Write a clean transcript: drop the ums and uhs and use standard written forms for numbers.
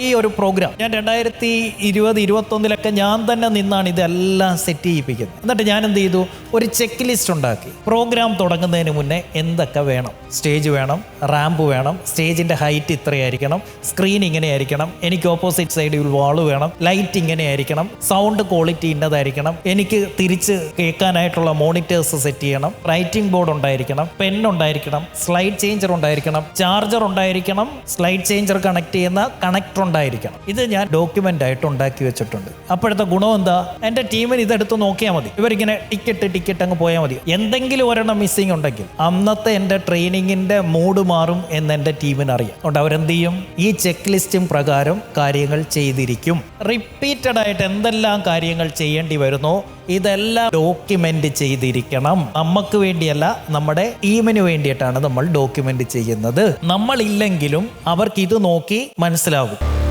ഈ ഒരു പ്രോഗ്രാം ഞാൻ 2020-21 ഞാൻ തന്നെ നിന്നാണ് ഇതെല്ലാം സെറ്റ് ചെയ്യിപ്പിക്കുന്നത്. എന്നിട്ട് ഞാൻ എന്ത് ചെയ്തു, ഒരു ചെക്ക് ലിസ്റ്റ് ഉണ്ടാക്കി. പ്രോഗ്രാം തുടങ്ങുന്നതിന് മുന്നേ എന്തൊക്കെ വേണം, സ്റ്റേജ് വേണം, റാമ്പ് വേണം, സ്റ്റേജിന്റെ ഹൈറ്റ് ഇത്രയായിരിക്കണം, സ്ക്രീൻ ഇങ്ങനെ ആയിരിക്കണം, എനിക്ക് ഓപ്പോസിറ്റ് സൈഡിൽ വാള് വേണം, ലൈറ്റ് ഇങ്ങനെ ആയിരിക്കണം, സൗണ്ട് ക്വാളിറ്റി ഇന്നതായിരിക്കണം, എനിക്ക് തിരിച്ച് കേൾക്കാനായിട്ടുള്ള മോണിറ്റേഴ്സ് സെറ്റ് ചെയ്യണം, റൈറ്റിംഗ് ബോർഡ് ഉണ്ടായിരിക്കണം, പെൻ ഉണ്ടായിരിക്കണം, സ്ലൈഡ് ചേഞ്ചർ ഉണ്ടായിരിക്കണം, ചാർജർ ഉണ്ടായിരിക്കണം, സ്ലൈഡ് ചേഞ്ചർ കണക്ട് ചെയ്യുന്ന കണക്ടർ ഉണ്ടായിരിക്കണം. ഇത് ഞാൻ ഡോക്യുമെന്റ് ആയിട്ട് ഉണ്ടാക്കി വെച്ചിട്ടുണ്ട്. അപ്പോഴത്തെ ഗുണം എന്താ, എൻ്റെ ടീമിന് ഇതെടുത്ത് നോക്കിയാൽ മതി. ഇവരിങ്ങനെ ടിക്കറ്റ് അങ്ങ് പോയാൽ മതി. എന്തെങ്കിലും ഒരെണ്ണം മിസ്സിംഗ് ഉണ്ടെങ്കിൽ അന്നത്തെ എൻ്റെ ട്രെയിനിങ്ങിന്റെ മൂഡ് മാറും എന്ന് എൻ്റെ ടീമിന് അറിയാം. അതുകൊണ്ട് അവരെന്ത് ചെയ്യും, ഈ ചെക്ക് ലിസ്റ്റും പ്രകാരം കാര്യങ്ങൾ ചെയ്തിരിക്കും. റിപ്പീറ്റഡ് ആയിട്ട് എന്തെല്ലാം കാര്യങ്ങൾ ചെയ്യേണ്ടി വരുന്നോ ഇതെല്ലാം ഡോക്യുമെന്റ് ചെയ്തിരിക്കണം. നമുക്ക് വേണ്ടിയല്ല, നമ്മുടെ ടീമിന് വേണ്ടിയിട്ടാണ് നമ്മൾ ഡോക്യുമെന്റ് ചെയ്യുന്നത്. നമ്മളില്ലെങ്കിലും അവർക്ക് ഇത് നോക്കി മനസ്സിലാകും.